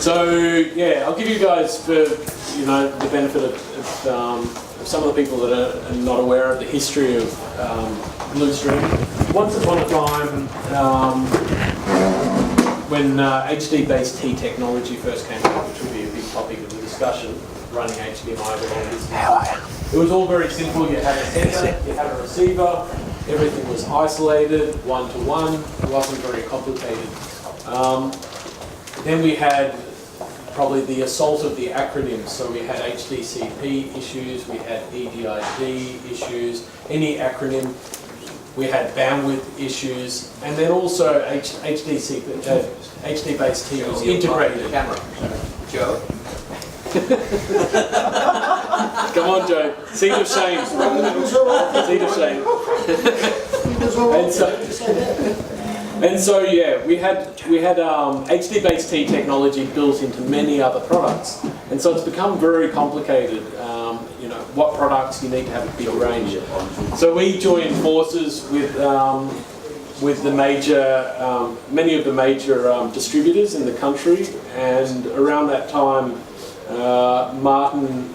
So yeah, I'll give you guys, for the benefit of some of the people that are not aware of the history of Blustream. Once upon a time, when HD-BaseT technology first came out, which will be a big topic of the discussion, running HDMI with long distance, it was all very simple. You had a sensor, you had a receiver, everything was isolated, one-to-one. It wasn't very complicated. Then we had probably the assault of the acronyms. So we had HDCP issues, we had EDID issues, any acronym. We had bandwidth issues, and then also HD-BaseT was integrated. Joe. Come on, Joe. Seed of shame. Seed of shame. And so yeah, we had HD-BaseT technology built into many other products, and so it's become very complicated. What products you need to have a big range. So we joined forces with the major, many of the major distributors in the country, and around that time, Martyn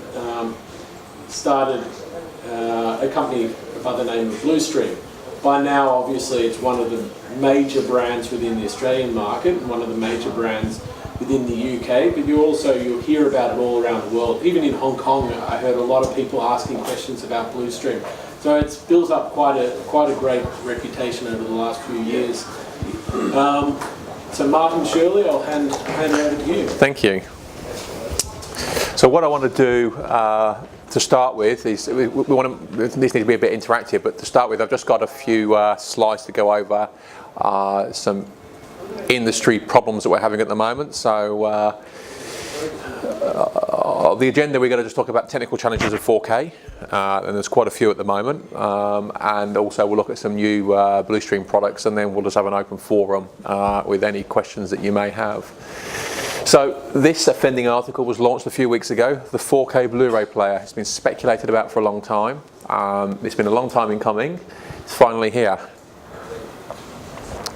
started a company by the name of Blustream. By now, obviously, it's one of the major brands within the Australian market and one of the major brands within the UK, but you'll hear about it all around the world. Even in Hong Kong, I heard a lot of people asking questions about Blustream. So it's built up quite a great reputation over the last few years. So Martyn, Shirley, I'll hand it over to you. Thank you. So what I want to do to start with is, this needs to be a bit interactive, but to start with I've just got a few slides to go over some industry problems that we're having at the moment. So the agenda, we're going to just talk about technical challenges of 4K, and there's quite a few at the moment, and also we'll look at some new Blustream products, and then we'll just have an open forum with any questions that you may have. So this offending article was launched a few weeks ago. The 4K Blu-ray player has been speculated about for a long time. It's been a long time in coming. It's finally here.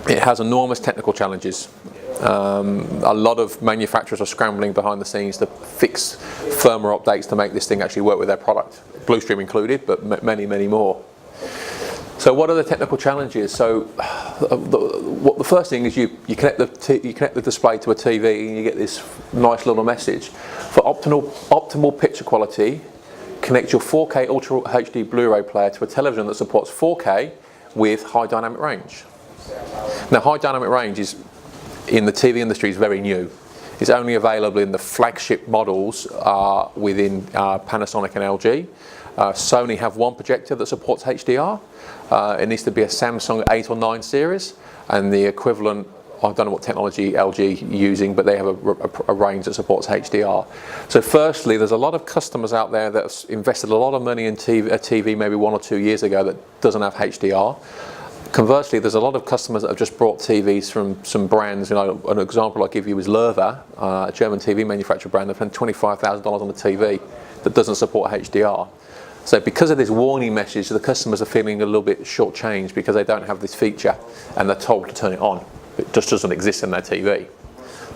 It has enormous technical challenges. A lot of manufacturers are scrambling behind the scenes to fix firmware updates to make this thing actually work with their product, Blustream included, but many, many more. So what are the technical challenges? So the first thing is you connect the display to a TV and you get this nice little message. For optimal picture quality, connect your 4K Ultra HD Blu-ray player to a television that supports 4K with high dynamic range. Now, high dynamic range is, in the TV industry, is very new. It's only available in the flagship models within Panasonic and LG. Sony have one projector that supports HDR. It needs to be a Samsung 8 or 9 series, and the equivalent, I don't know what technology LG using, but they have a range that supports HDR. So firstly, there's a lot of customers out there that have invested a lot of money in a TV maybe 1 or 2 years ago that doesn't have HDR. Conversely, there's a lot of customers that have just brought TVs from some brands. An example I give you is Lerva, a German TV manufacturer brand. They've spent $25,000 on a TV that doesn't support HDR. So because of this warning message, the customers are feeling a little bit shortchanged because they don't have this feature and they're told to turn it on. It just doesn't exist in their TV.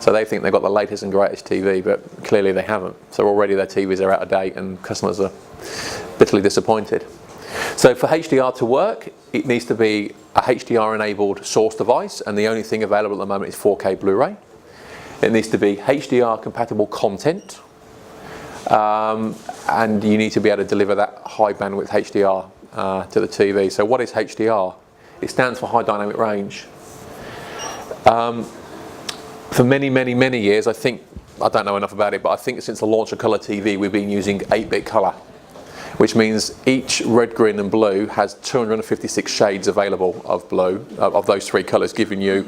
So they think they've got the latest and greatest TV, but clearly they haven't. So already their TVs are out of date and customers are bitterly disappointed. So for HDR to work, it needs to be a HDR-enabled source device, and the only thing available at the moment is 4K Blu-ray. It needs to be HDR-compatible content, and you need to be able to deliver that high bandwidth HDR to the TV. So what is HDR? It stands for high dynamic range. For many, many, many years, I don't know enough about it, but I think since the launch of colour TV, we've been using 8-bit colour, which means each red, green and blue has 256 shades available of blue, of those 3 colours, giving you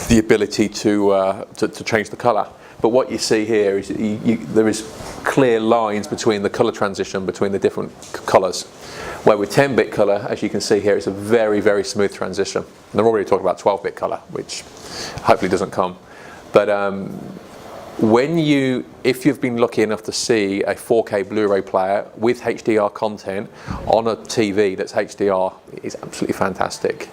the ability to change the colour. But what you see here is there is clear lines between the colour transition between the different colours. Where with 10-bit colour, as you can see here, it's a very, very smooth transition. And they're already talking about 12-bit colour, which hopefully doesn't come. But if you've been lucky enough to see a 4K Blu-ray player with HDR content on a TV that's HDR, it is absolutely fantastic.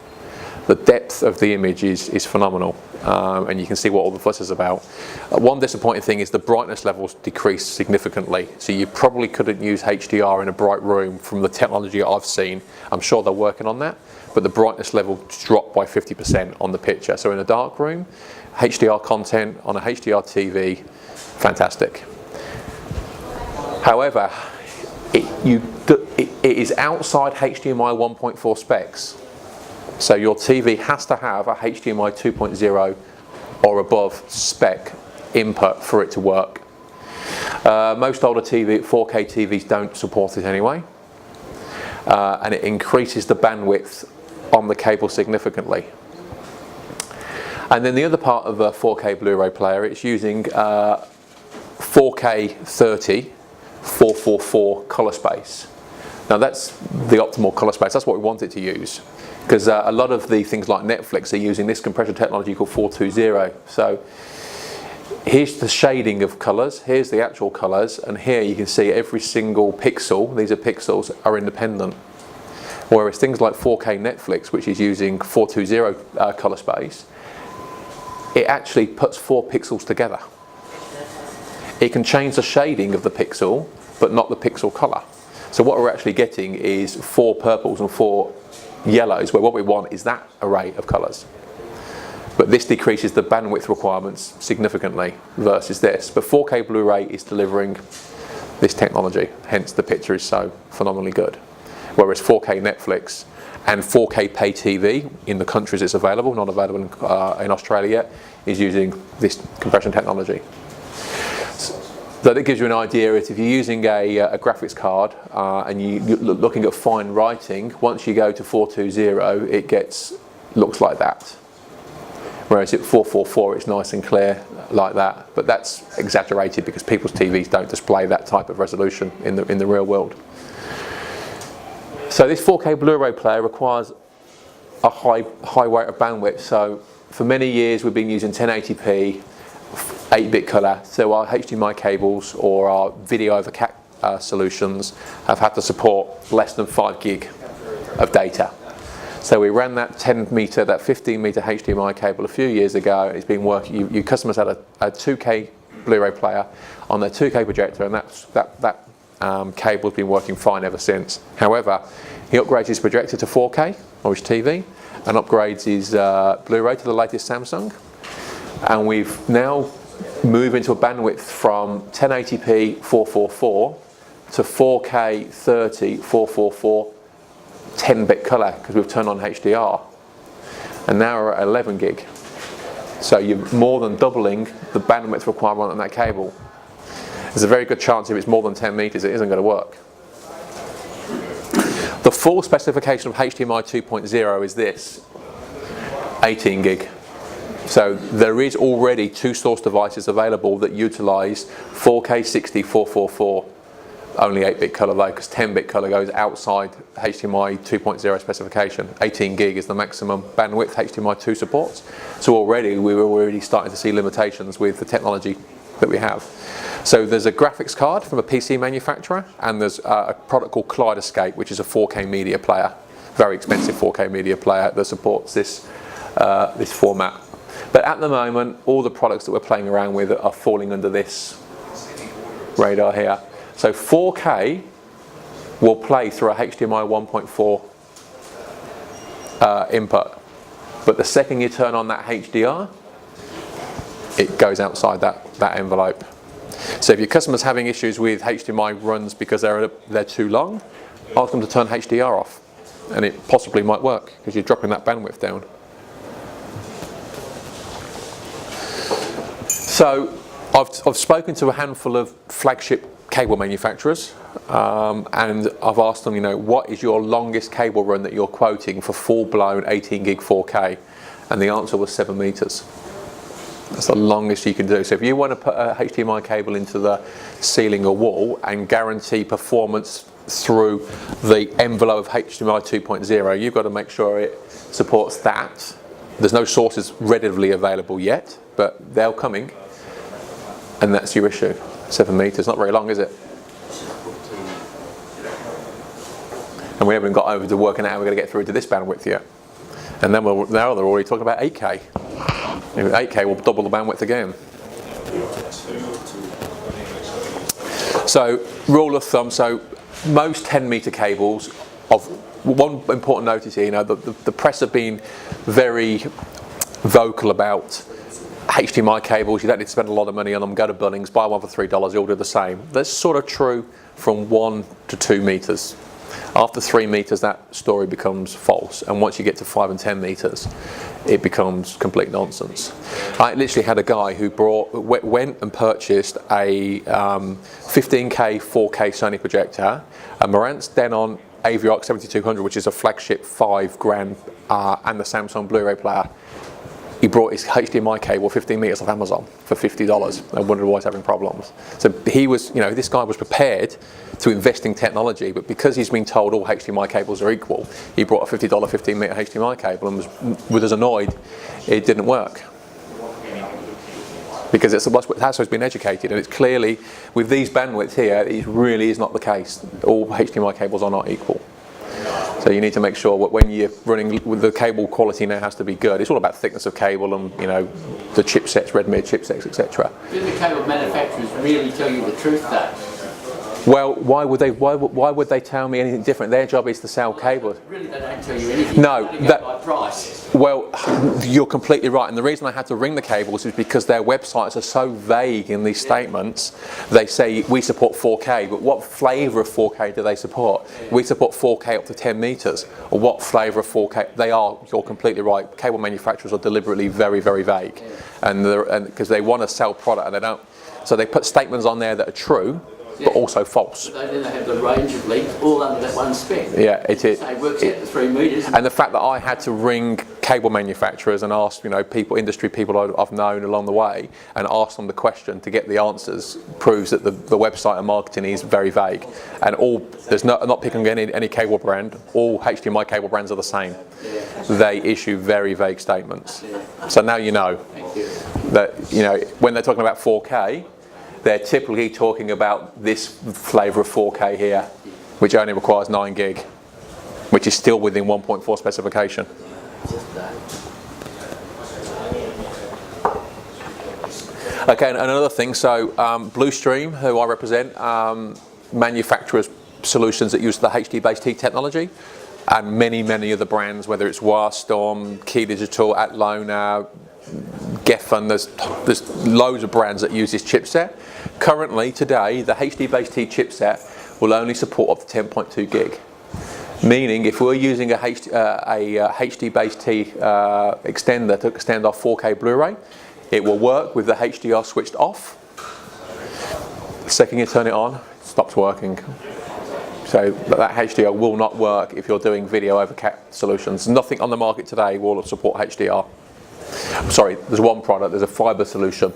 The depth of the image is phenomenal, and you can see what all the fuss is about. One disappointing thing is the brightness levels decreased significantly, so you probably couldn't use HDR in a bright room from the technology I've seen. I'm sure they're working on that, but the brightness level dropped by 50% on the picture. So in a dark room, HDR content on a HDR TV, fantastic. However, it is outside HDMI 1.4 specs. So your TV has to have a HDMI 2.0 or above spec input for it to work. Most older 4K TVs don't support it anyway, and it increases the bandwidth on the cable significantly. And then the other part of a 4K Blu-ray player, it's using 4K 30 444 color space. Now that's the optimal color space. That's what we want it to use, because a lot of the things like Netflix are using this compression technology called 420. So here's the shading of colors, here's the actual colors, and here you can see every single pixel, these are pixels, are independent. Whereas things like 4K Netflix, which is using 420 color space, it actually puts 4 pixels together. It can change the shading of the pixel, but not the pixel color. So what we're actually getting is 4 purples and 4 yellows, where what we want is that array of colors. But this decreases the bandwidth requirements significantly versus this. But 4K Blu-ray is delivering this technology, hence the picture is so phenomenally good. Whereas 4K Netflix and 4K pay TV in the countries it's available, not available in Australia yet, is using this compression technology. So that gives you an idea if you're using a graphics card and you're looking at fine writing, once you go to 420 it looks like that. Whereas at 444 it's nice and clear like that, but that's exaggerated because people's TVs don't display that type of resolution in the real world. So this 4K Blu-ray player requires a high rate of bandwidth. So for many years we've been using 1080p, 8-bit colour, so our HDMI cables or our video over CAT solutions have had to support less than 5 gig of data. So we ran that 10 meter, that 15 meter HDMI cable a few years ago. It's been working. Your customers had a 2K Blu-ray player on their 2K projector, and that cable's been working fine ever since. However, he upgrades his projector to 4K or his TV, and upgrades his Blu-ray to the latest Samsung, and we've now moved into a bandwidth from 1080p 444 to 4K 30 444 10-bit colour, because we've turned on HDR, and now we're at 11 gig. So you're more than doubling the bandwidth requirement on that cable. There's a very good chance if it's more than 10 meters it isn't going to work. The full specification of HDMI 2.0 is this, 18 gig. So there is already 2 source devices available that utilise 4K 60 444. Only 8-bit colour though, because 10-bit colour goes outside HDMI 2.0 specification. 18 gig is the maximum bandwidth HDMI 2 supports. So already we were already starting to see limitations with the technology that we have. So there's a graphics card from a PC manufacturer, and there's a product called Kaleidoscape, which is a 4K media player, very expensive 4K media player that supports this this format. But at the moment, all the products that we're playing around with are falling under this radar here. So 4K will play through a HDMI 1.4 input, but the second you turn on that HDR, it goes outside that envelope. So if your customer's having issues with HDMI runs because they're too long, ask them to turn HDR off, and it possibly might work because you're dropping that bandwidth down. So I've spoken to a handful of flagship cable manufacturers, and I've asked them, what is your longest cable run that you're quoting for full-blown 18 gig 4K? And the answer was 7 meters. That's the longest you can do. So if you want to put a HDMI cable into the ceiling or wall and guarantee performance through the envelope of HDMI 2.0, you've got to make sure it supports that. There's no sources readily available yet, but they're coming, and that's your issue. 7 meters, not very long, is it? And we haven't got over to working out how we're going to get through to this bandwidth yet. And then now they're already talking about 8K. 8K will double the bandwidth again. So rule of thumb, so most 10-meter cables, of one important notice here, the press have been very vocal about HDMI cables. You don't need to spend a lot of money on them. Go to Bunnings, buy one for $3, you'll do the same. That's sort of true from 1 to 2 meters. After 3 meters, that story becomes false, and once you get to 5 and 10 meters, it becomes complete nonsense. I literally had a guy who went and purchased a 15K 4K Sony projector, a Marantz Denon Aviarc 7200, which is a flagship $5,000, and the Samsung Blu-ray player. He brought his HDMI cable 15 meters off Amazon for $50 and wondered why he's having problems. So he was, this guy was prepared to invest in technology, but because he's been told all HDMI cables are equal, he brought a $50 15 meter HDMI cable and was annoyed it didn't work. Because that's how he's been educated, and it's clearly, with these bandwidths here, it really is not the case. All HDMI cables are not equal. So you need to make sure that when you're running, with the cable quality now has to be good. It's all about thickness of cable and the chipsets, red mid chipsets, etc. Do the cable manufacturers really tell you the truth though? Well, why would they tell me anything different? Their job is to sell cables. Really, they don't tell you anything. No, they go by price. Well, you're completely right, and the reason I had to ring the cables is because their websites are so vague in these statements. They say we support 4K, but what flavour of 4K do they support? We support 4K up to 10 meters. Or what flavour of 4K? You're completely right. Cable manufacturers are deliberately very, very vague, and because they want to sell product and they don't. So they put statements on there that are true, but also false. But they have the range of length all under that one spec. Yeah, it is. So it works out to 3 meters. And the fact that I had to ring cable manufacturers and ask, industry people I've known along the way, and ask them the question to get the answers, proves that the website and marketing is very vague. And I'm not picking any cable brand. All HDMI cable brands are the same. They issue very vague statements. So now you know that when they're talking about 4K. They're typically talking about this flavour of 4K here, which only requires 9 gig, which is still within 1.4 specification. Okay, and another thing, so Blustream, who I represent, manufactures solutions that use the HD-BaseT technology, and many other brands, whether it's Warstorm, Key Digital, Atlona, Geffen, there's loads of brands that use this chipset. Currently, today, the HD-BaseT chipset will only support up to 10.2 gig. Meaning, if we're using a HD-BaseT extender to extend our 4K Blu-ray, it will work with the HDR switched off. The second you turn it on, it stops working. So that HDR will not work if you're doing video over CAT solutions. Nothing on the market today will support HDR. Sorry, there's one product, there's a fibre solution.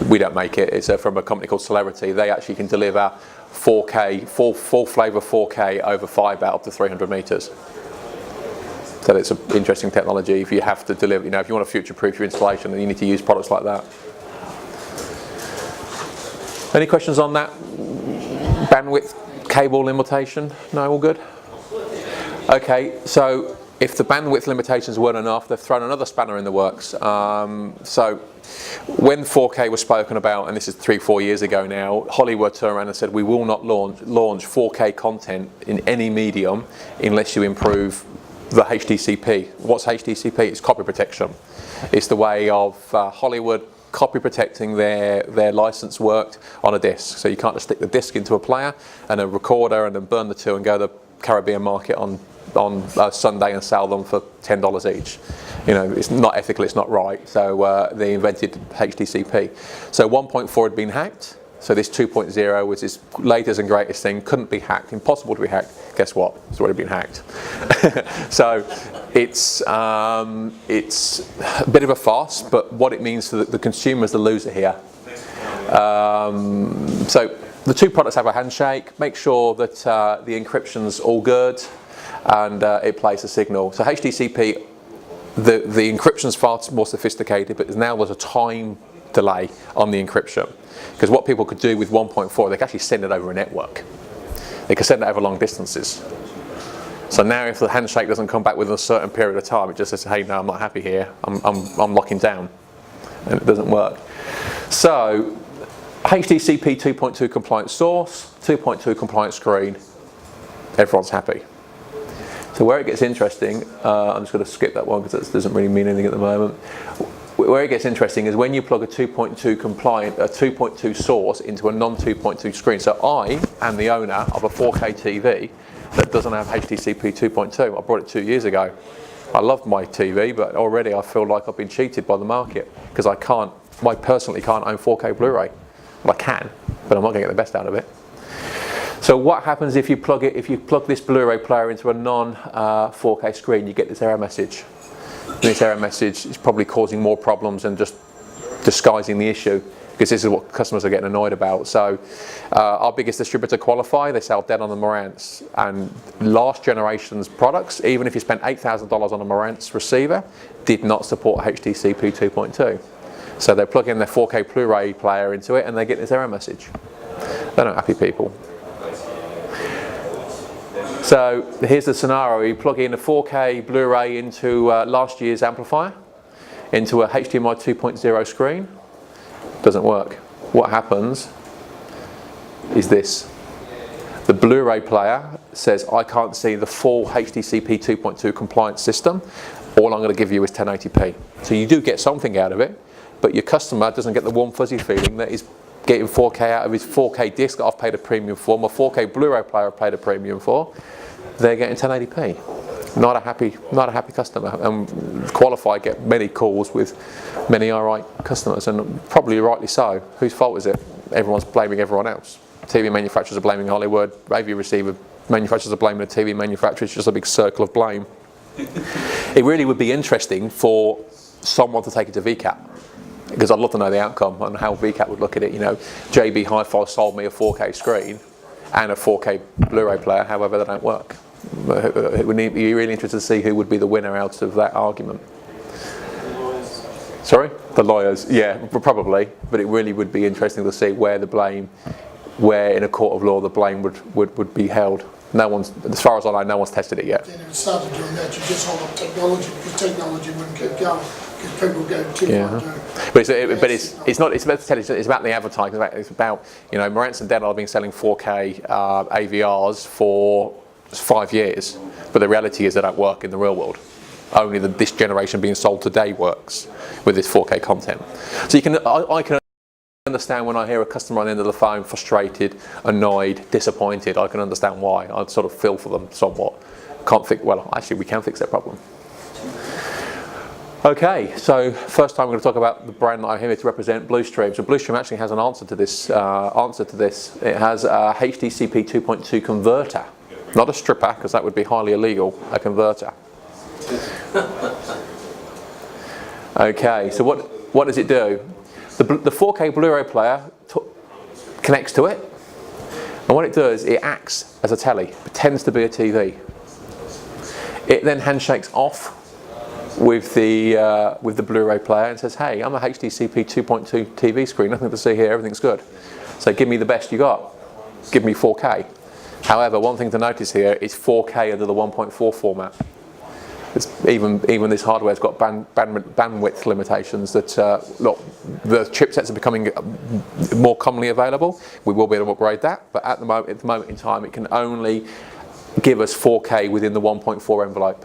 We don't make it, it's from a company called Celerity. They actually can deliver 4K, full flavour 4K over fibre up to 300 metres. So it's an interesting technology. If you have to deliver, if you want to future-proof your installation, then you need to use products like that. Any questions on that? Bandwidth, cable limitation? No, all good? Okay, so if the bandwidth limitations weren't enough, they've thrown another spanner in the works. So when 4K was spoken about, and this is 3-4 years ago now, Hollywood turned around and said we will not launch 4K content in any medium unless you improve the HDCP. What's HDCP? It's copy protection. It's the way of Hollywood copy protecting their license worked on a disc. So you can't just stick the disc into a player and a recorder and then burn the two and go to the Caribbean market on Sunday and sell them for $10 each. It's not ethical, it's not right. So they invented HDCP. So 1.4 had been hacked. So this 2.0 was its latest and greatest thing, couldn't be hacked, impossible to be hacked. Guess what? It's already been hacked. So it's a bit of a farce, but what it means to the consumer is the loser here. So the two products have a handshake. Make sure that the encryption's all good and it plays a signal. So HDCP, the encryption's far more sophisticated, but now there's a time delay on the encryption. Because what people could do with 1.4, they could actually send it over a network. They could send it over long distances. So now if the handshake doesn't come back within a certain period of time, it just says, hey, no, I'm not happy here, I'm locking down. And it doesn't work. So HDCP 2.2 compliant source, 2.2 compliant screen, everyone's happy. So where it gets interesting, I'm just going to skip that one because that doesn't really mean anything at the moment. Where it gets interesting is when you plug a 2.2 compliant, a 2.2 source into a non-2.2 screen. So I am the owner of a 4K TV that doesn't have HDCP 2.2. I bought it 2 years ago. I love my TV, but already I feel like I've been cheated by the market because I personally can't own 4K Blu-ray. Well, I can, but I'm not going to get the best out of it. So what happens if you plug this Blu-ray player into a non-4K screen? You get this error message. And this error message is probably causing more problems than just disguising the issue, because this is what customers are getting annoyed about. So our biggest distributor, Qualify, they sell dead on the Marantz, and last generation's products, even if you spent $8,000 on a Marantz receiver, did not support HDCP 2.2. So they plug in their 4K Blu-ray player into it and they get this error message. They're not happy people. So here's the scenario. You plug in a 4K Blu-ray into last year's amplifier, into a HDMI 2.0 screen. Doesn't work. What happens is this. The Blu-ray player says, I can't see the full HDCP 2.2 compliant system. All I'm going to give you is 1080p. So you do get something out of it, but your customer doesn't get the warm fuzzy feeling that he's getting 4K out of his 4K disc that I've paid a premium for, my 4K Blu-ray player I've paid a premium for. They're getting 1080p. Not a happy customer. And Qualify get many calls with many alright customers, and probably rightly so. Whose fault is it? Everyone's blaming everyone else. TV manufacturers are blaming Hollywood, AV receiver manufacturers are blaming the TV manufacturers. It's just a big circle of blame. It really would be interesting for someone to take it to VCAT, because I'd love to know the outcome and how VCAT would look at it. You know, JB Hi-Fi sold me a 4K screen and a 4K Blu-ray player, however they don't work. It would be really interested to see who would be the winner out of that argument. Sorry? The lawyers, yeah, probably, but it really would be interesting to see where in a court of law the blame would be held. No one's, as far as I know, no one's tested it yet. Then if it started doing that, you just hold up technology, because technology wouldn't keep going, because people go too far. But it's not. It's about television. It's about the advertising. It's about Marantz and Dell have been selling 4K AVRs for 5 years, but the reality is they don't work in the real world. Only this generation being sold today works with this 4K content. So I can understand when I hear a customer on the end of the phone frustrated, annoyed, disappointed. I can understand why. I'd sort of feel for them somewhat. Actually we can fix that problem. Okay, so first time we're going to talk about the brand that I'm here to represent, Blustream. So Blustream actually has an answer to this. It has a HDCP 2.2 converter, not a stripper, because that would be highly illegal. A converter. Okay, so what does it do? The 4K Blu-ray player connects to it, and what it does, it acts as a telly, pretends to be a TV. It then handshakes off with the Blu-ray player and says, hey, I'm a HDCP 2.2 TV screen, nothing to see here, everything's good. So give me the best you got, give me 4K. However, one thing to notice here is 4K under the 1.4 format. Even this hardware's got bandwidth limitations that, look, the chipsets are becoming more commonly available. We will be able to upgrade that, but at the moment in time, it can only give us 4K within the 1.4 envelope,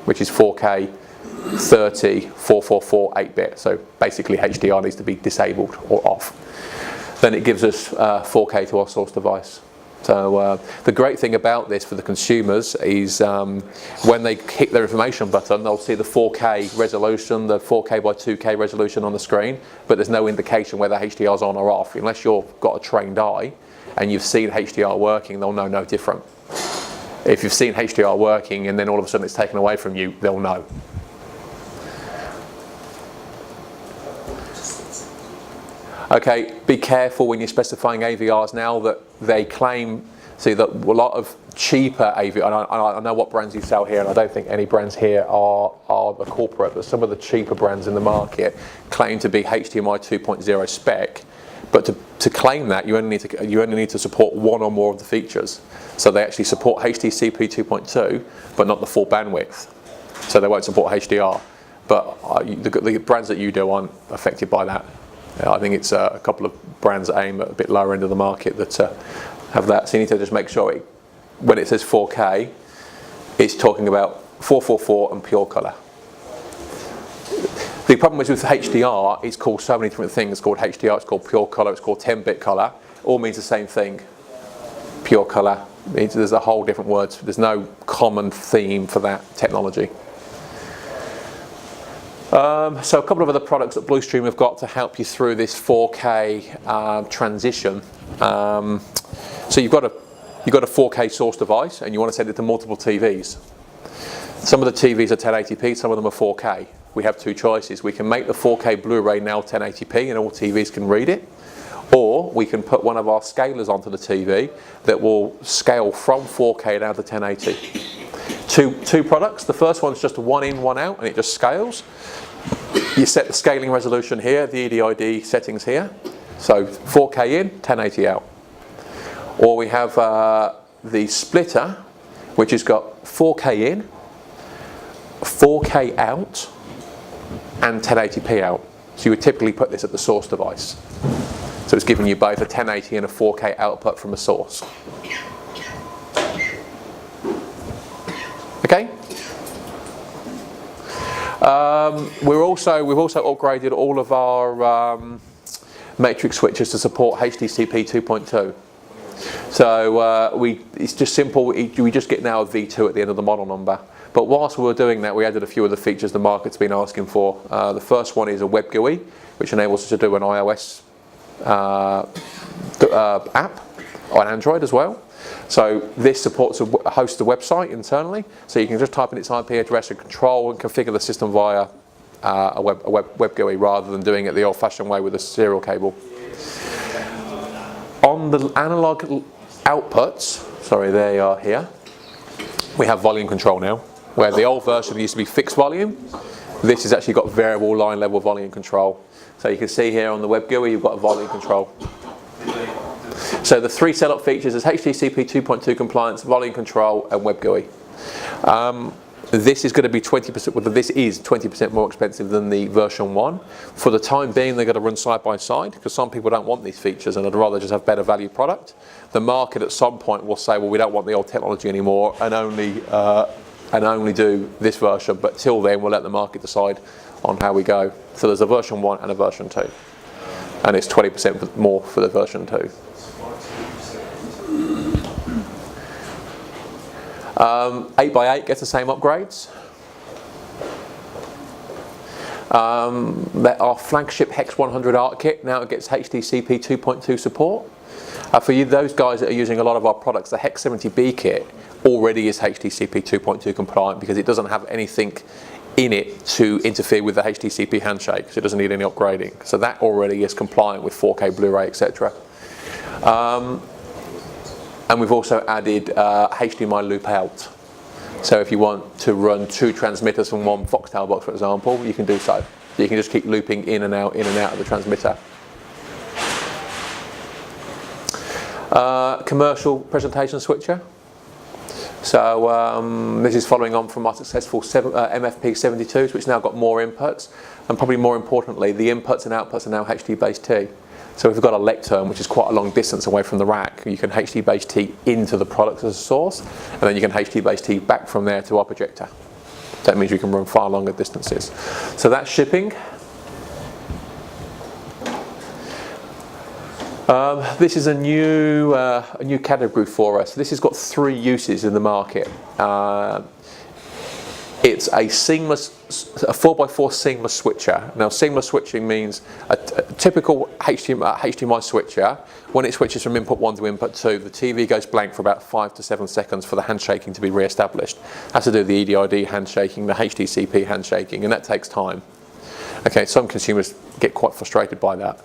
which is 4K 30, 444, 8-bit. So basically HDR needs to be disabled or off. Then it gives us 4K to our source device. So the great thing about this for the consumers is when they hit their information button, they'll see the 4K resolution, the 4K by 2K resolution on the screen, but there's no indication whether HDR is on or off. Unless you've got a trained eye and you've seen HDR working, they'll know no different. If you've seen HDR working and then all of a sudden it's taken away from you, they'll know. Okay, be careful when you're specifying AVRs now that they claim, see that a lot of cheaper AVR, I know what brands you sell here, and I don't think any brands here are a corporate, but some of the cheaper brands in the market claim to be HDMI 2.0 spec, But to claim that, you only need to support one or more of the features. So they actually support HDCP 2.2, but not the full bandwidth. So they won't support HDR. But the brands that you do aren't affected by that. I think it's a couple of brands that aim at a bit lower end of the market that have that. So you need to just make sure when it says 4K, it's talking about 444 and pure color. The problem is with HDR, it's called so many different things. It's called HDR, it's called pure color, it's called 10-bit color. All means the same thing. Pure color means there's a whole different words. There's no common theme for that technology. So a couple of other products that Blustream have got to help you through this 4K transition. So you've got a 4K source device and you want to send it to multiple TVs. Some of the TVs are 1080p, some of them are 4K. We have two choices. We can make the 4K Blu-ray now 1080p and all TVs can read it, or we can put one of our scalers onto the TV that will scale from 4K down to 1080. Two products. The first one's just a one in, one out, and it just scales. You set the scaling resolution here, the EDID settings here. So 4K in, 1080 out. Or we have the splitter, which has got 4K in, 4K out, and 1080p out. So you would typically put this at the source device. So it's giving you both a 1080 and a 4K output from a source. Okay. We've also upgraded all of our matrix switches to support HDCP 2.2. So it's just simple. We just get now a V2 at the end of the model number. But whilst we were doing that, we added a few of the features the market's been asking for. The first one is a web GUI, which enables us to do an iOS app on Android as well. So this supports hosts the website internally, so you can just type in its IP address and control and configure the system via a web GUI rather than doing it the old-fashioned way with a serial cable. On the analog outputs, sorry, they are here. We have volume control now, where the old version used to be fixed volume. This has actually got variable line level volume control. So you can see here on the web GUI you've got a volume control. So the three setup features is HDCP 2.2 compliance, volume control, and web GUI. This is going to be 20%. Well, this is 20% more expensive than the version 1. For the time being, they're going to run side by side because some people don't want these features and they'd rather just have better value product. The market at some point will say, well, we don't want the old technology anymore and only do this version. But till then, we'll let the market decide on how we go. So there's a version 1 and a version 2, and it's 20% more for the version 2. 8x8 gets the same upgrades. Our flagship Hex 100 Art Kit now gets HDCP 2.2 support. For you, those guys that are using a lot of our products, the Hex 70B kit already is HDCP 2.2 compliant because it doesn't have anything in it to interfere with the HDCP handshake, so it doesn't need any upgrading. So that already is compliant with 4K Blu-ray, etc. And we've also added HDMI loop out. So if you want to run 2 transmitters from one Foxtel box, for example, you can do so. You can just keep looping in and out of the transmitter. Commercial presentation switcher. So this is following on from our successful MFP72s, which now got more inputs, and probably more importantly, the inputs and outputs are now HD-BaseT. So if we've got a lectern, which is quite a long distance away from the rack, you can HD-BaseT into the product as a source, and then you can HD-BaseT back from there to our projector. That means you can run far longer distances. So that's shipping. This is a new category for us. This has got 3 uses in the market. It's a 4x4 seamless switcher. Now, seamless switching means a typical HDMI switcher, when it switches from input 1 to input 2, the TV goes blank for about 5 to 7 seconds for the handshaking to be re-established. Has to do with the EDID handshaking, the HDCP handshaking, and that takes time. Okay, some consumers get quite frustrated by that.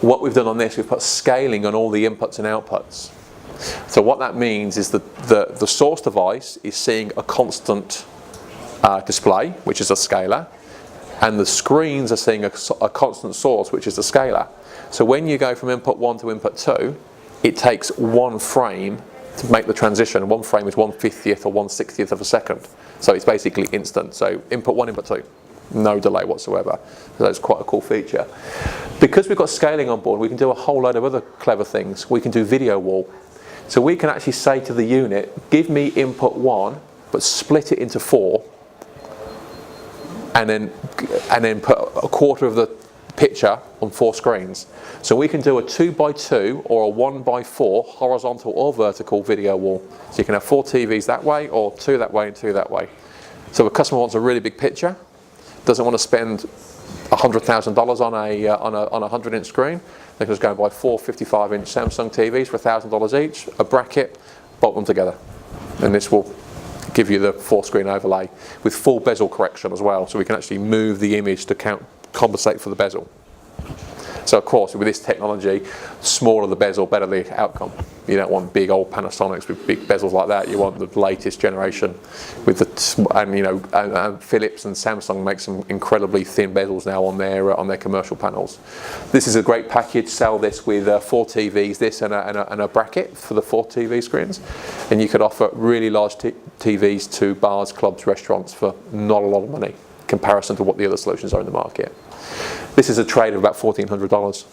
What we've done on this, we've put scaling on all the inputs and outputs. So what that means is that the source device is seeing a constant display, which is a scaler, and the screens are seeing a constant source, which is a scaler. So when you go from input 1 to input 2, it takes 1 frame to make the transition. 1 frame is 1/50th or 1/60th of a second. So it's basically instant. So input 1, input 2. No delay whatsoever. So that's quite a cool feature. Because we've got scaling on board, we can do a whole load of other clever things. We can do video wall. So we can actually say to the unit, give me input 1, but split it into 4, and then put a quarter of the picture on 4 screens. So we can do a 2x2 or a 1x4 horizontal or vertical video wall. So you can have 4 TVs that way, or 2 that way and 2 that way. So if a customer wants a really big picture, doesn't want to spend $100,000 on a 100-inch screen, they can just go and buy 4 55-inch Samsung TVs for $1,000 each, a bracket, bolt them together, and this will give you the 4-screen overlay with full bezel correction as well, so we can actually move the image to compensate for the bezel. So of course, with this technology, smaller the bezel, better the outcome. You don't want big old Panasonics with big bezels like that. You want the latest generation with and Philips and Samsung make some incredibly thin bezels now on their commercial panels. This is a great package. Sell this with 4 TVs, this and a bracket for the 4 TV screens, and you could offer really large TVs to bars, clubs, restaurants for not a lot of money in comparison to what the other solutions are in the market. This is a trade of about $1,400.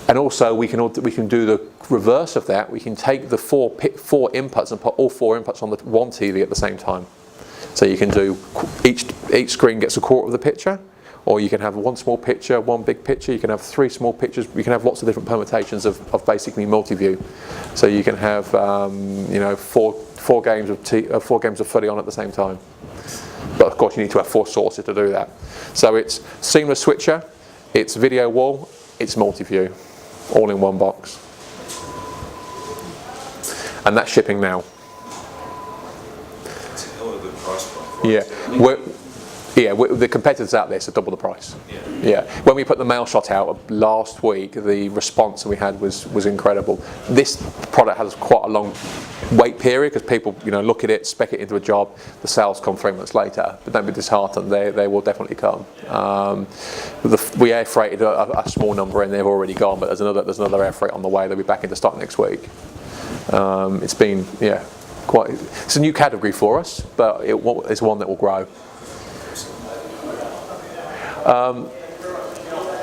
And also we can do the reverse of that. We can take the 4 inputs and put all 4 inputs on the 1 TV at the same time. So you can do each screen gets a quarter of the picture, or you can have 1 small picture, 1 big picture. You can have 3 small pictures. You can have lots of different permutations of basically multi-view. So you can have 4 games of footy on at the same time. But of course you need to have 4 sources to do that. So it's seamless switcher, it's video wall, it's multi-view, all in one box. And that's shipping now. It's a hell of a good price point. The competitors out there, so double the price. Yeah. When we put the mail shot out last week, the response we had was incredible. This product has quite a long wait period because people look at it, spec it into a job, the sales come 3 months later. But don't be disheartened, they will definitely come. We air freighted a small number and they've already gone, but there's another air freight on the way. They'll be back into stock next week. It's been it's a new category for us, but it's one that will grow.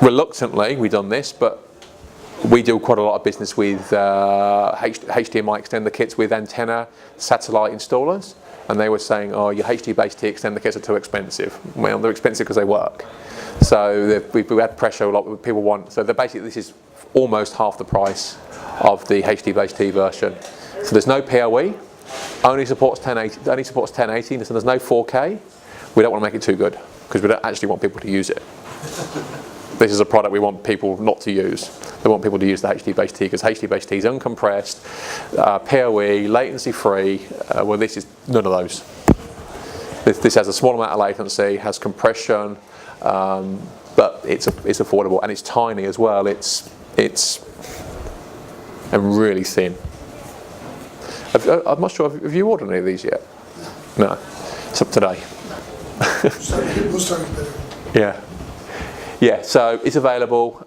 Reluctantly, we've done this, but we do quite a lot of business with HDMI extender kits with antenna satellite installers, and they were saying, "Oh, your HD-BaseT extender kits are too expensive." Well, they're expensive because they work. So we've had pressure a lot. People want. So basically, this is almost half the price of the HD-BaseT version. So there's no PoE. Only supports 1080. Only supports 1080. So there's no 4K. We don't want to make it too good, because we don't actually want people to use it. This is a product we want people not to use. They want people to use the HD-BaseT because HD-BaseT is uncompressed, PoE, latency free. Well, this is none of those. This has a small amount of latency, has compression, but it's affordable and it's tiny as well. It's and really thin. I'm not sure. Have you ordered any of these yet? No. It's up today. Yeah. So it's available.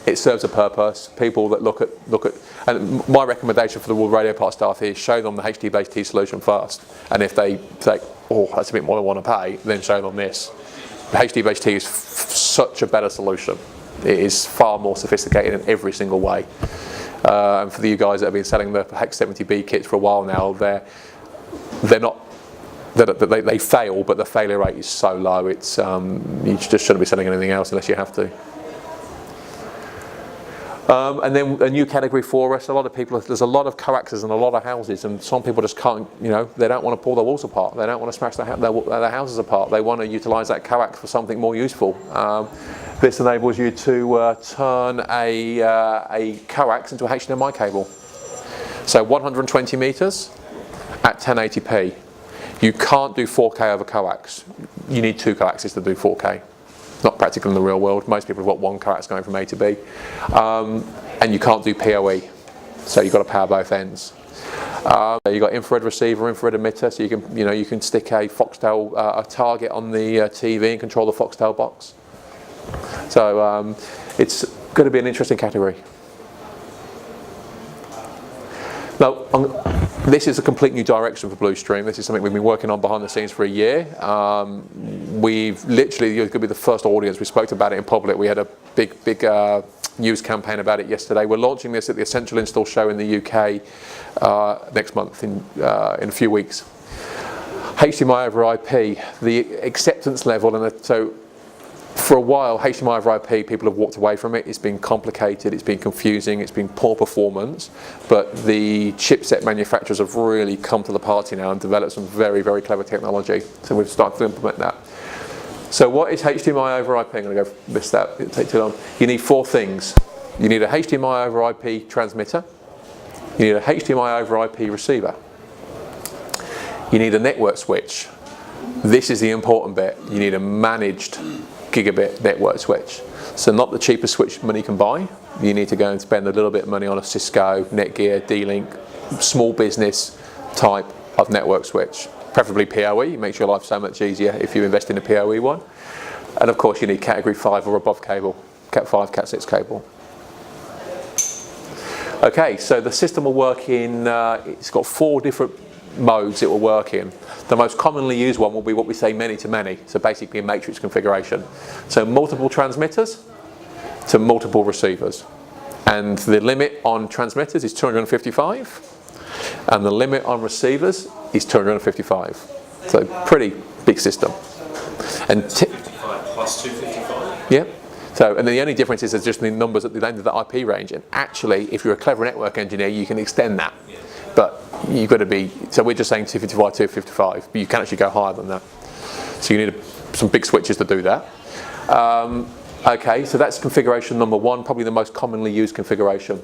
It serves a purpose. People that look at, and my recommendation for the World Radio Part staff is show them the HD-BaseT solution first. And if they say, "Oh, that's a bit more than I want to pay," then show them this. The HD-BaseT is such a better solution. It is far more sophisticated in every single way. And for you guys that have been selling the H70B kits for a while now, they're not. They fail, but the failure rate is so low. It's you just shouldn't be selling anything else unless you have to. And then a new category for us. There's a lot of coaxes in a lot of houses, and some people just can't. They don't want to pull their walls apart. They don't want to smash their houses apart. They want to utilise that coax for something more useful. This enables you to turn a coax into a HDMI cable. So 120 meters at 1080p. You can't do 4K over coax. You need 2 coaxes to do 4K. Not practical in the real world. Most people have got 1 coax going from A to B. And you can't do PoE. So you've got to power both ends. You've got infrared receiver, infrared emitter, so you can stick a Foxtel a target on the TV and control the Foxtel box. So it's going to be an interesting category. Now, this is a complete new direction for Blustream. This is something we've been working on behind the scenes for a year. We've literally, you're going to be the first audience. We spoke about it in public. We had a big news campaign about it yesterday. We're launching this at the Essential Install show in the UK next month, in a few weeks. HDMI over IP, the acceptance level, and so for a while, HDMI over IP, people have walked away from it. It's been complicated, it's been confusing, it's been poor performance, but the chipset manufacturers have really come to the party now and developed some very, very clever technology. So we've started to implement that. So what is HDMI over IP? I'm going to go miss that, it'll take too long. You need 4 things. You need a HDMI over IP transmitter. You need a HDMI over IP receiver. You need a network switch. This is the important bit. You need a managed gigabit network switch. So not the cheapest switch money can buy. You need to go and spend a little bit of money on a Cisco, Netgear, D-Link, small business type of network switch. Preferably PoE, it makes your life so much easier if you invest in a PoE one. And of course you need category 5 or above cable, Cat 5, Cat 6 cable. Okay, so the system will work in, it's got 4 different modes it will work in. The most commonly used one will be what we say many-to-many, so basically a matrix configuration. So multiple transmitters to multiple receivers. And the limit on transmitters is 255, and the limit on receivers is 255. So pretty big system. And 255 plus 255? yeah. So, and then the only difference is there's just the numbers at the end of the IP range. And actually, if you're a clever network engineer, you can extend that. Yeah. But you've got to be, so we're just saying 255, 255, but you can actually go higher than that. So you need some big switches to do that. Okay, so that's configuration number 1, probably the most commonly used configuration.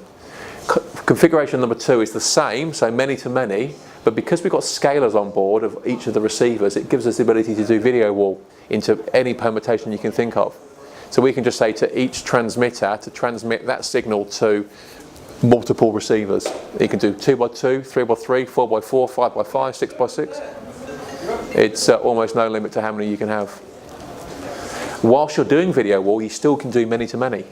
Configuration number 2 is the same, so many to many, but because we've got scalers on board of each of the receivers, it gives us the ability to do video wall into any permutation you can think of. So we can just say to each transmitter to transmit that signal to multiple receivers. You can do 2x2, 3x3, 4x4, 5x5, 6x6. It's almost no limit to how many you can have. Whilst you're doing video wall, you still can do many-to-many.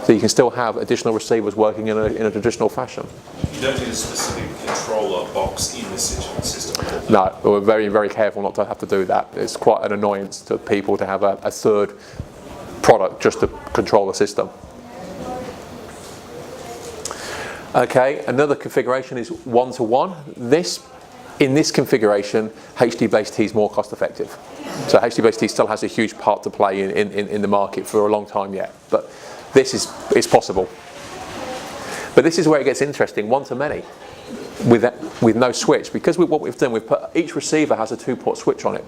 So you can still have additional receivers working in a traditional fashion. You don't need a specific controller box in the system? No, we're very, very careful not to have to do that. It's quite an annoyance to people to have a third product just to control the system. Okay, another configuration is 1-to-1. In this configuration, HD-BaseT is more cost effective. So HD-BaseT still has a huge part to play in the market for a long time yet, but this is possible. But this is where it gets interesting, 1-to-many, with no switch, because what we've done, we've put, each receiver has a 2-port switch on it.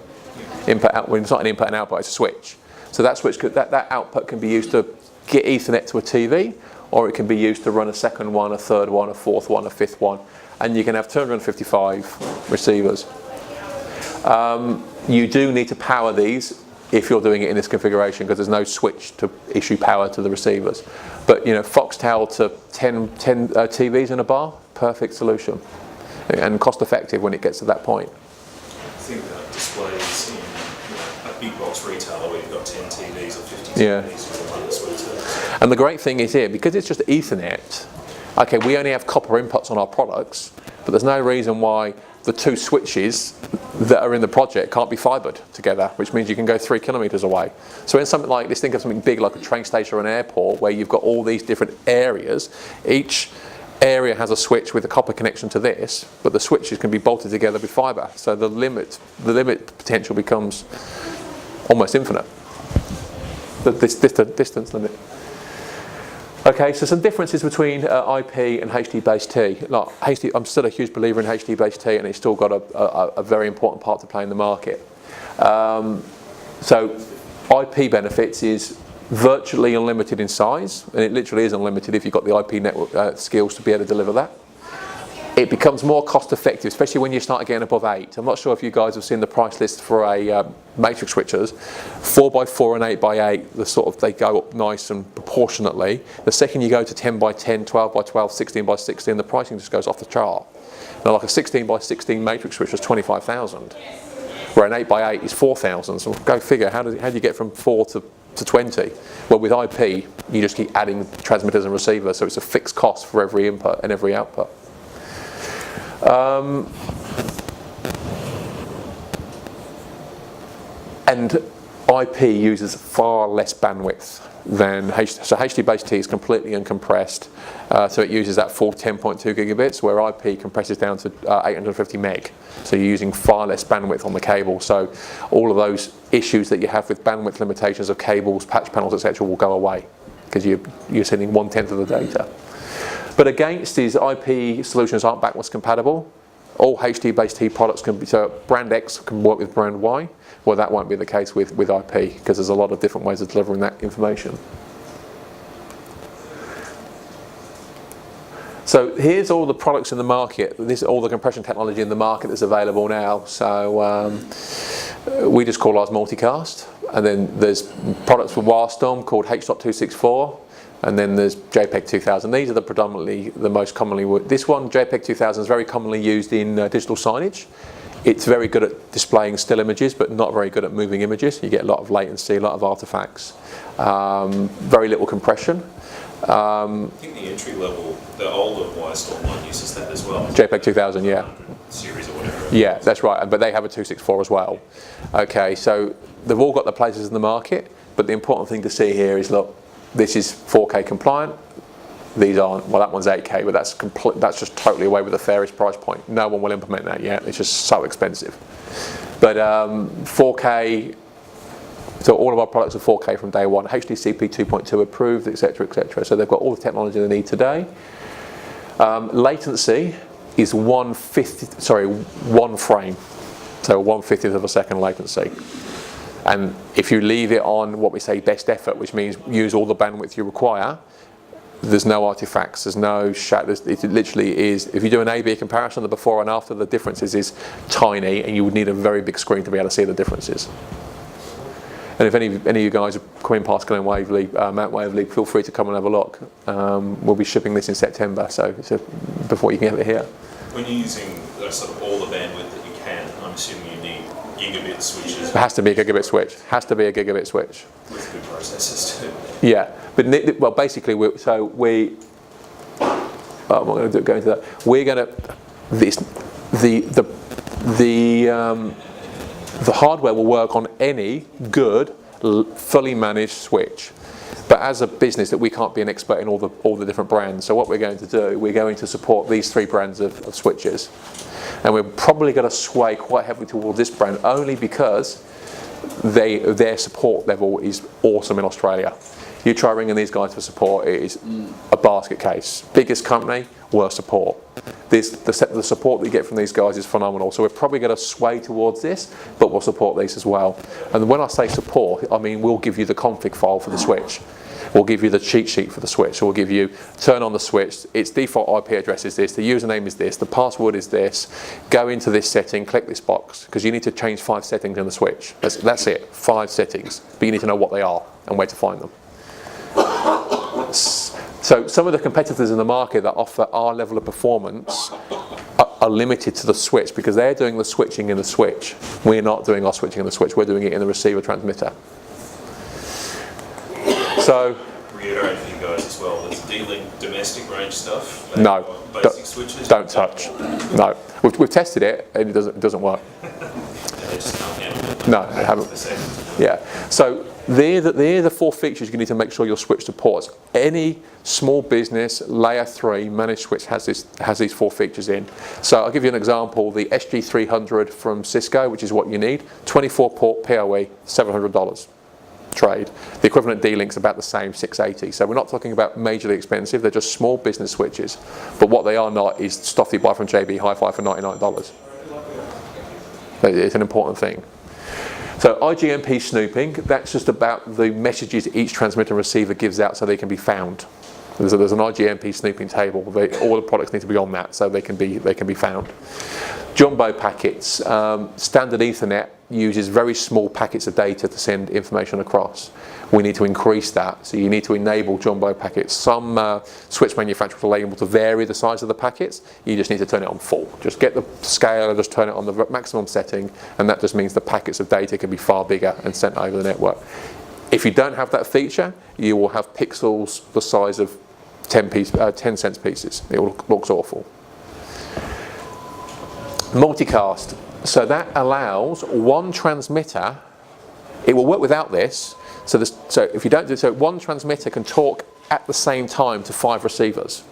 Input, out, well, it's not an input and output, it's a switch. So that output can be used to get Ethernet to a TV, or it can be used to run a second one, a third one, a fourth one, a fifth one, and you can have 255 receivers. You do need to power these if you're doing it in this configuration, because there's no switch to issue power to the receivers. But you know, Foxtel to 10 TVs in a bar, perfect solution, and cost effective when it gets to that point. I think that displays in a big box retailer where you've got 10 TVs or 50 TVs. Yeah. For one suite. And the great thing is here, because it's just Ethernet, okay, we only have copper inputs on our products, but there's no reason why the 2 switches that are in the project can't be fibered together, which means you can go 3 kilometers away. So in something like this, think of something big like a train station or an airport where you've got all these different areas. Each area has a switch with a copper connection to this, but the switches can be bolted together with fiber. So the limit potential becomes almost infinite. The distance limit. Okay, so some differences between IP and HD-BaseT. Like, I'm still a huge believer in HD-BaseT, and it's still got a very important part to play in the market. So IP benefits is virtually unlimited in size, and it literally is unlimited if you've got the IP network skills to be able to deliver that. It becomes more cost effective, especially when you start getting above 8. I'm not sure if you guys have seen the price list for a matrix switchers. 4x4 and 8x8, they go up nice and proportionately. The second you go to 10x10, 12x12, 16x16, the pricing just goes off the chart. Now, like a 16x16 matrix switcher is 25,000, where an 8x8 is 4,000. So go figure, how do you get from 4 to to 20. Well, with IP, you just keep adding transmitters and receivers, so it's a fixed cost for every input and every output. And IP uses far less bandwidth than so HD-BaseT is completely uncompressed, so it uses that full 10.2 gigabits, where IP compresses down to 850 meg. So you're using far less bandwidth on the cable. So all of those issues that you have with bandwidth limitations of cables, patch panels, etc., will go away because you're sending 1/10 of the data. But against these, IP solutions aren't backwards compatible. All HD-BaseT products can be, so brand X can work with brand Y. Well, that won't be the case with IP, because there's a lot of different ways of delivering that information. So here's all the products in the market. This is all the compression technology in the market that's available now. So we just call ours multicast. And then there's products from Wildstorm called H.264. And then there's JPEG 2000. These are the most commonly. This one, JPEG 2000, is very commonly used in digital signage. It's very good at displaying still images, but not very good at moving images. You get a lot of latency, a lot of artifacts, very little compression. I think the entry level, the older Wildstorm one uses that as well. JPEG 2000, yeah. Series or whatever. Yeah, that's right. But they have a 264 as well. Okay, so they've all got their places in the market, but the important thing to see here is, look, this is 4K compliant. These aren't. Well, that one's 8K, but that's just totally away with the fairest price point. No one will implement that yet. It's just so expensive. But 4K, so all of our products are 4K from day one. HDCP 2.2 approved, etc., etc. So they've got all the technology they need today. Latency is 1 frame, so 1/50 of a second latency. And if you leave it on what we say best effort, which means use all the bandwidth you require, there's no artifacts, there's no shadows. It literally is, if you do an A/B comparison, the before and after, the differences is tiny, and you would need a very big screen to be able to see the differences. And if any of you guys are coming past Mount Waverley, feel free to come and have a look. We'll be shipping this in September, so before you can have it here. When you're using sort of all the bandwidth that you can, I'm assuming you need gigabit switches. It has to be a gigabit switch. Has to be a gigabit switch. With good processors too. Yeah, but well, basically, I'm not going to go into that. We're going to the hardware will work on any good, fully managed switch. But as a business, that we can't be an expert in all the different brands. So what we're going to do, we're going to support these 3 brands of switches, and we're probably going to sway quite heavily towards this brand only because their support level is awesome in Australia. You try ringing these guys for support, it is a basket case. Biggest company, worst support. The support that you get from these guys is phenomenal. So we're probably going to sway towards this, but we'll support these as well. And when I say support, I mean we'll give you the config file for the switch. We'll give you the cheat sheet for the switch. So we'll give you, turn on the switch, its default IP address is this, the username is this, the password is this, go into this setting, click this box, because you need to change 5 settings in the switch. That's it, 5 settings. But you need to know what they are and where to find them. So some of the competitors in the market that offer our level of performance are limited to the switch because they're doing the switching in the switch. We're not doing our switching in the switch, we're doing it in the receiver transmitter. So reiterate for you guys as well, there's D-Link domestic range stuff. No, basic switches. Don't touch. No, we've tested it and it doesn't work. They just can't handle it. No, they haven't. Yeah. So they're the 4 features you need to make sure your switch supports. Any small business layer 3 managed switch has these 4 features in. So I'll give you an example. The SG300 from Cisco, which is what you need, 24-port PoE, $700 trade. The equivalent D-Link's about the same, $680. So we're not talking about majorly expensive. They're just small business switches. But what they are not is stuff you buy from JB Hi-Fi for $99. It's an important thing. So IGMP snooping, that's just about the messages each transmitter and receiver gives out so they can be found. There's an IGMP snooping table. All the products need to be on that so they can be found. Jumbo packets. Standard Ethernet uses very small packets of data to send information across. We need to increase that, so you need to enable jumbo packets. Some switch manufacturers are able to vary the size of the packets. You just need to turn it on full. Just get the scale and just turn it on the maximum setting, and that just means the packets of data can be far bigger and sent over the network. If you don't have that feature, you will have pixels the size of 10 cents pieces. It looks awful. Multicast. So that allows one transmitter. It will work without this. So if you don't do so, one transmitter can talk at the same time to 5 receivers.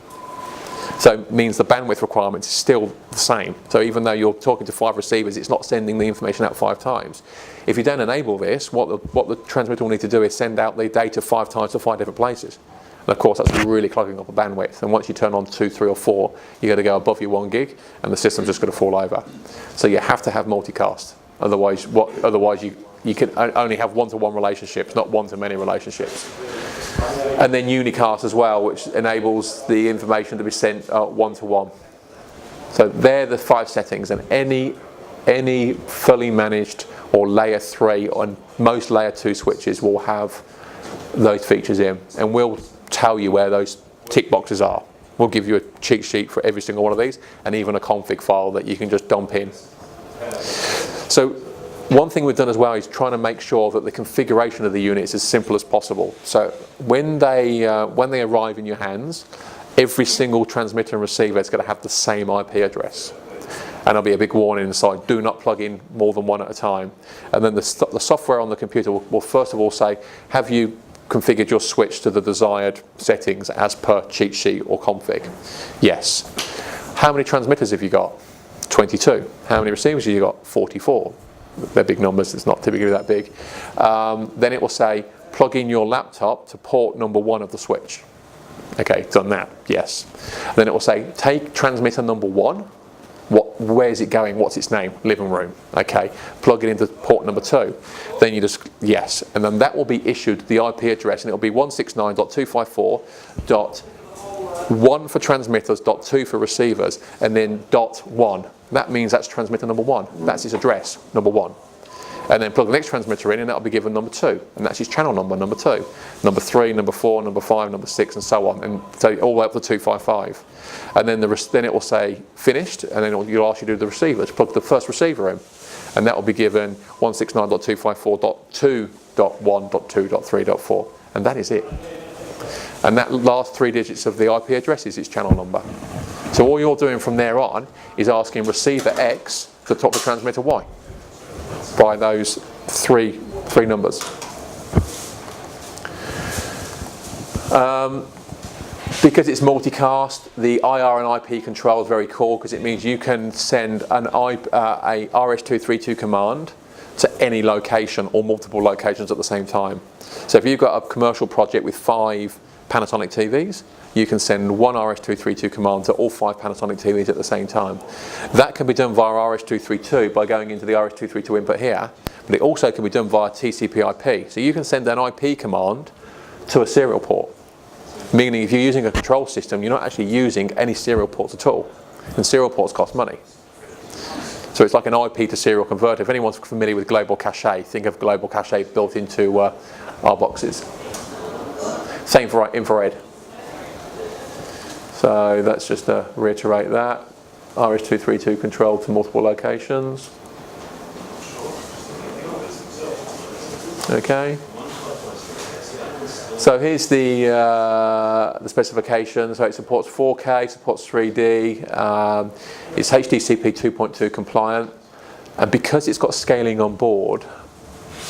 So it means the bandwidth requirement is still the same. So even though you're talking to 5 receivers, it's not sending the information out 5 times. If you don't enable this, what the transmitter will need to do is send out the data 5 times to 5 different places. And of course, that's really clogging up the bandwidth. And once you turn on 2, 3, or 4, you're going to go above your 1 gig, and the system's just going to fall over. So you have to have multicast. Otherwise, you can only have one-to-one relationships, not one-to-many relationships. And then unicast as well, which enables the information to be sent one-to-one. So they're the 5 settings, and any fully managed or layer 3 and most layer 2 switches will have those features in, and we'll tell you where those tick boxes are. We'll give you a cheat sheet for every single one of these, and even a config file that you can just dump in. So one thing we've done as well is trying to make sure that the configuration of the unit is as simple as possible. So when they arrive in your hands, every single transmitter and receiver is going to have the same IP address. And there'll be a big warning inside, do not plug in more than one at a time. And then the software on the computer will first of all say, have you configured your switch to the desired settings as per cheat sheet or config? Yes. How many transmitters have you got? 22. How many receivers have you got? 44. They're big numbers, it's not typically that big. Then it will say, plug in your laptop to port number 1 of the switch. Okay, done that, yes. Then it will say, take transmitter number 1. Where is it going? What's its name? Living room. Okay, plug it into port number 2. Then you just, yes. And then that will be issued the IP address, and it will be 169.254.1 for transmitters, .2 for receivers, and then .1. That means that's transmitter number 1. That's its address, number 1. And then plug the next transmitter in, and that'll be given number 2. And that's its channel number, number 2. Number 3, number 4, number 5, number 6, and so on. And so all the way up to 255. And then then it will say finished, and then you'll ask you to do the receivers. Plug the first receiver in, and that will be given 169.254.2.1.2.3.4. And that is it. And that last 3 digits of the IP address is its channel number. So all you're doing from there on is asking receiver X to talk to transmitter Y by those three numbers. Because it's multicast, the IR and IP control is very cool, because it means you can send a RS-232 command to any location or multiple locations at the same time. So if you've got a commercial project with 5 Panasonic TVs, you can send one RS-232 command to all 5 Panasonic TVs at the same time. That can be done via RS-232 by going into the RS-232 input here, but it also can be done via TCP/IP. So you can send an IP command to a serial port, meaning if you're using a control system, you're not actually using any serial ports at all, and serial ports cost money. So it's like an IP to serial converter. If anyone's familiar with global cache, think of global cache built into our boxes. Same for infrared. So that's just to reiterate that. RS-232 control to multiple locations. Okay. So here's the specification. So it supports 4K, supports 3D. It's HDCP 2.2 compliant, and because it's got scaling on board,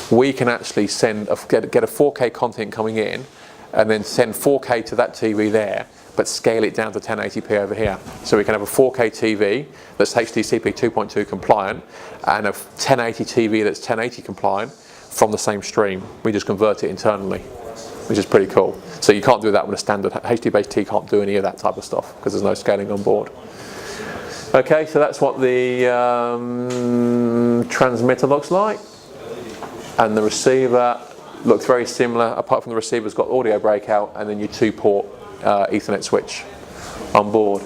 we can actually get a 4K content coming in, and then send 4K to that TV there, but scale it down to 1080p over here. So we can have a 4K TV that's HDCP 2.2 compliant, and a 1080 TV that's 1080 compliant from the same stream. We just convert it internally, which is pretty cool. So you can't do that with a standard HD-BaseT, can't do any of that type of stuff because there's no scaling on board. Okay, so that's what the transmitter looks like, and the receiver looks very similar, apart from the receiver's got audio breakout and then your 2-port Ethernet switch on board.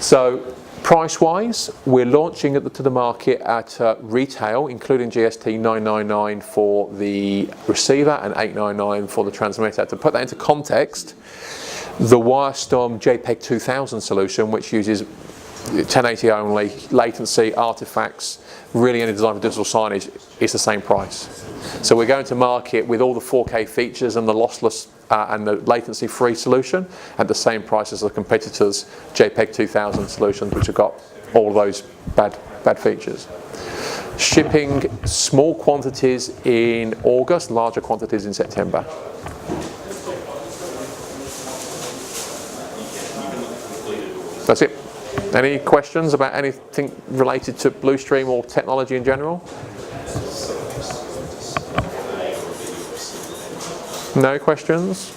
So price-wise, we're launching to the market at retail, including GST, $999 for the receiver and $899 for the transmitter. To put that into context, the Wirestorm JPEG 2000 solution, which uses 1080 only, latency, artifacts, really any design for digital signage is the same price. So we're going to market with all the 4K features and the lossless and the latency-free solution at the same price as the competitors' JPEG 2000 solutions, which have got all of those bad features. Shipping small quantities in August, larger quantities in September. That's it. Any questions about anything related to Blustream or technology in general? No questions?